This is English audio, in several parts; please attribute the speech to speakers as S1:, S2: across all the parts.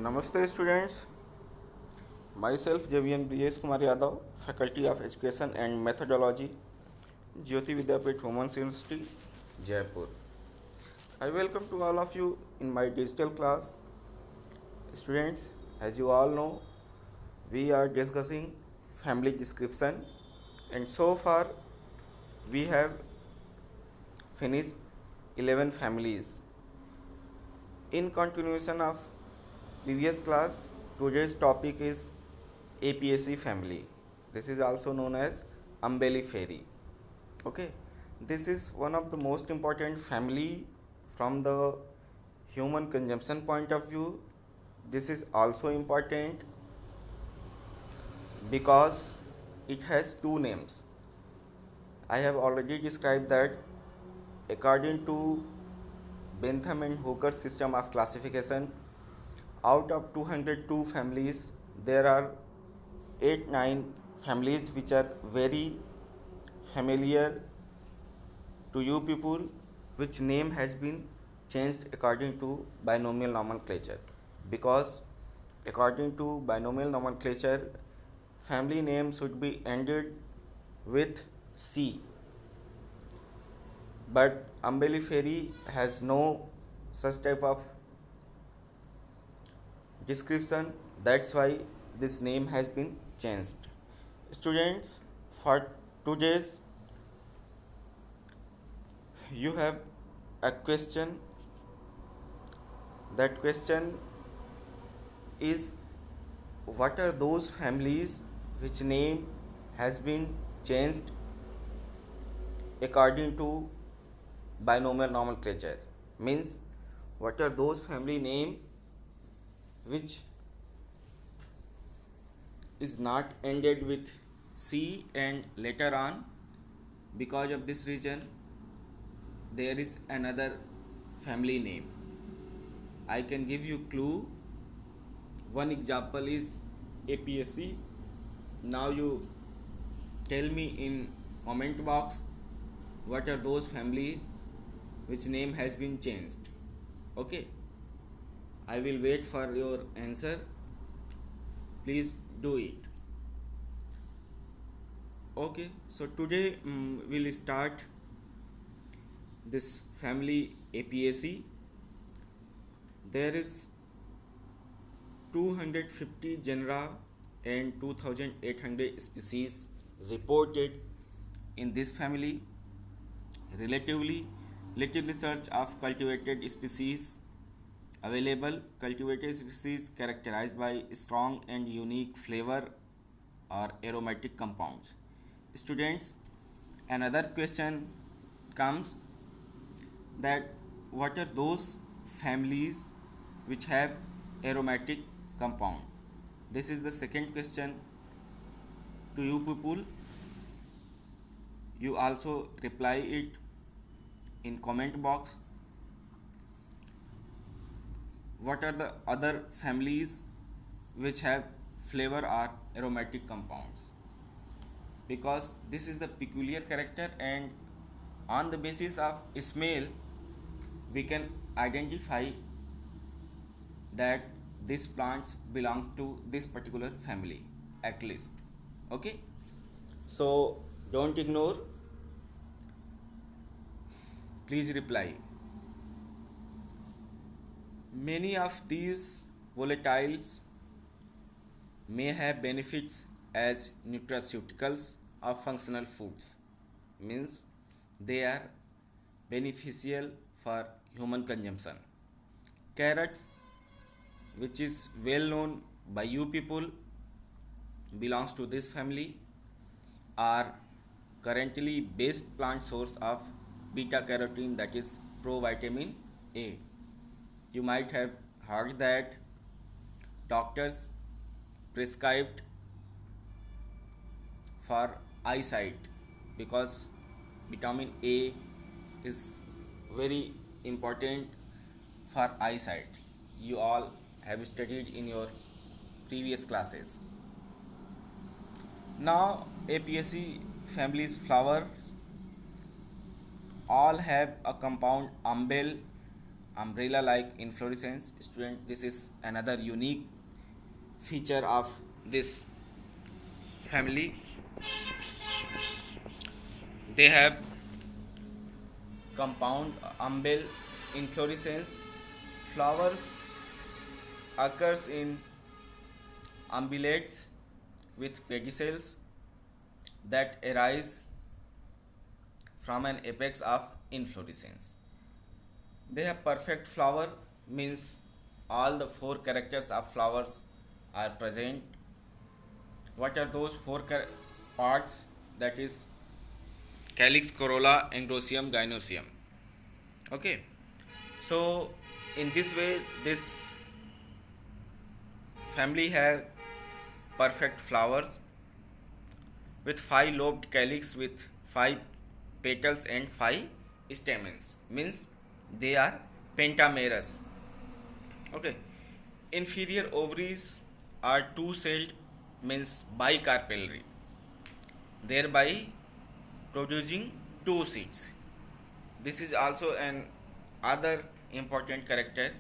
S1: Namaste students, myself JVN Brijesh Kumar Yadav, Faculty of Education and Methodology, Jyoti Vidyapith Women's University, Jaipur. I welcome to all of you in my digital class. Students, as you all know, we are discussing family description, and so far we have finished 11 families. In continuation of previous class, today's topic is Apiaceae family. This is also known as Umbelliferae. Okay, this is one of the most important family from the human consumption point of view. This is also important because it has two names. I have already described that according to Bentham and Hooker's system of classification, out of 202 families, there are 8-9 families which are very familiar to you people, which name has been changed according to binomial nomenclature. Because according to binomial nomenclature, family name should be ended with C. But Umbelliferae has no such type of description, that's why this name has been changed. Students, for today's you have a question. That question is, what are those families which name has been changed according to binomial nomenclature? Means, what are those family name which is not ended with C, and later on, because of this reason, there is another family name. I can give you clue. One example is Apiaceae. Now you tell me in comment box what are those families which name has been changed. Okay, I will wait for your answer. Please do it. Okay, so today we'll start this family Apiaceae. There is 250 genera and 2800 species reported in this family. Relatively little research of cultivated species available. Cultivated species characterized by strong and unique flavor or aromatic compounds. Students, another question comes that what are those families which have aromatic compound? This is the second question to you people. You also reply it in comment box. What are the other families which have flavor or aromatic compounds? Because this is the peculiar character, and on the basis of smell we can identify that these plants belong to this particular family at least. Okay, so don't ignore, please reply. Many of these volatiles may have benefits as nutraceuticals or functional foods, means they are beneficial for human consumption. Carrots, which is well known by you people, belongs to this family, are currently best plant source of beta carotene, that is provitamin A. You might have heard that doctors prescribed for eyesight because vitamin A is very important for eyesight. You all have studied in your previous classes. Now Apiaceae family's flowers all have a compound umbel. umbrella like inflorescence. Student, this is another unique feature of this family. They have compound umbel inflorescence. Flowers occurs in umbellate with pedicels that arise from an apex of inflorescence. They have perfect flower, means all the four characters of flowers are present. What are those four parts? That is calyx, corolla, engrosium, gynoecium. Okay, so in this way, this family have perfect flowers with 5 lobed calyx with 5 petals and 5 stamens, means they are pentamerous. Okay, inferior ovaries are two-celled, means bicarpellary, thereby producing 2 seeds. This is also an other important character,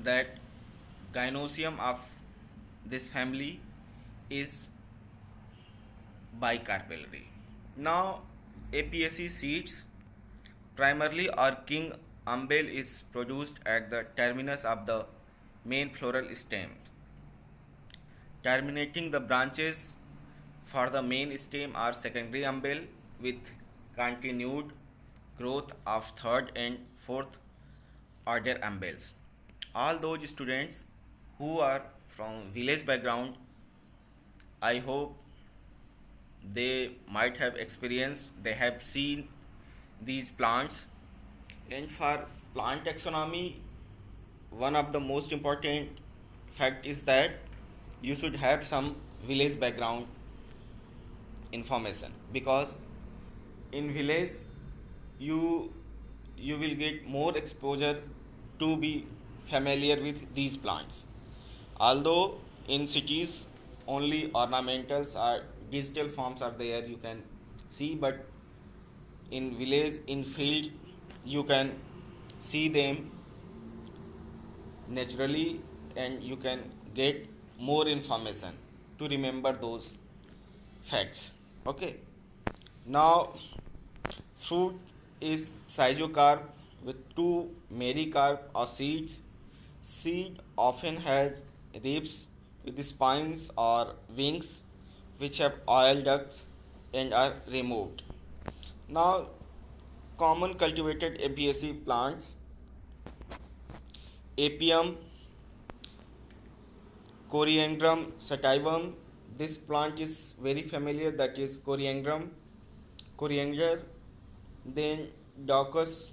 S1: that gynoecium of this family is bicarpellary. Now, Apiaceae seeds primarily or king umbel is produced at the terminus of the main floral stem. Terminating the branches for the main stem are secondary umbel with continued growth of third and fourth order umbels. All those students who are from village background, I hope they might have experienced, they have seen these plants. And for plant taxonomy, one of the most important fact is that you should have some village background information, because in village you will get more exposure to be familiar with these plants. Although in cities only ornamentals or digital forms are there, you can see, but in village, in field, you can see them naturally and you can get more information to remember those facts. Okay, now fruit is schizocarp with 2 mericarp or seeds. Seed often has ribs with spines or wings which have oil ducts and are removed. Now, common cultivated Apiaceae plants: Apium, Coriandrum sativum. This plant is very familiar, that is coriander. Then Daucus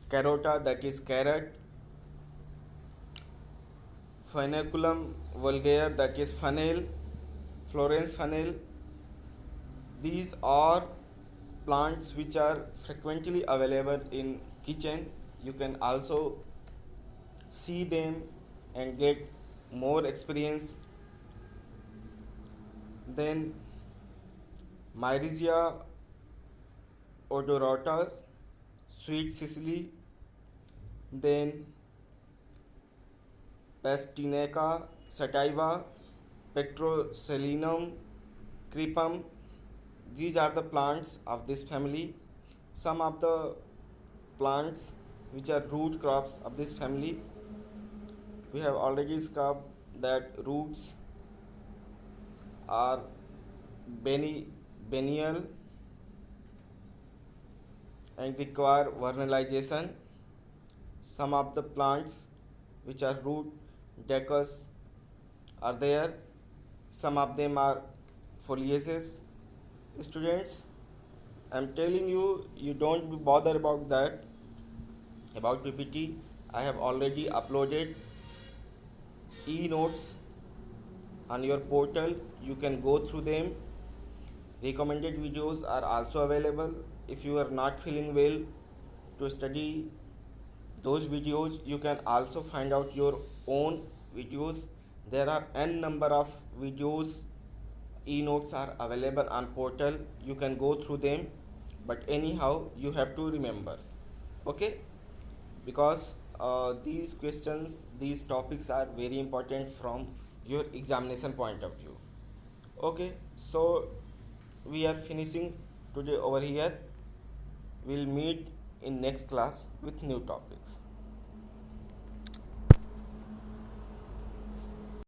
S1: carota, that is carrot. Fenniculum vulgare, that is fennel, Florence fennel. These are plants which are frequently available in kitchen. You can also see them and get more experience. Then Myrissia odorata, sweet Sicily. Then Pastineca sativa, Petroselinum crepum. These are the plants of this family. Some of the plants which are root crops of this family, we have already discussed that roots are biennial and require vernalization. Some of the plants which are root decus are there. Some of them are foliaceous. Students, I'm telling you, you don't be bothered about that. About PPT, I have already uploaded e-notes on your portal. You can go through them. Recommended videos are also available. If you are not feeling well to study those videos, you can also find out your own videos. There are n number of videos, e-notes are available on portal. You can go through them, but anyhow you have to remember, okay, because these questions, these topics are very important from your examination point of view. Okay, so we are finishing today over here. We'll meet in next class with new topics.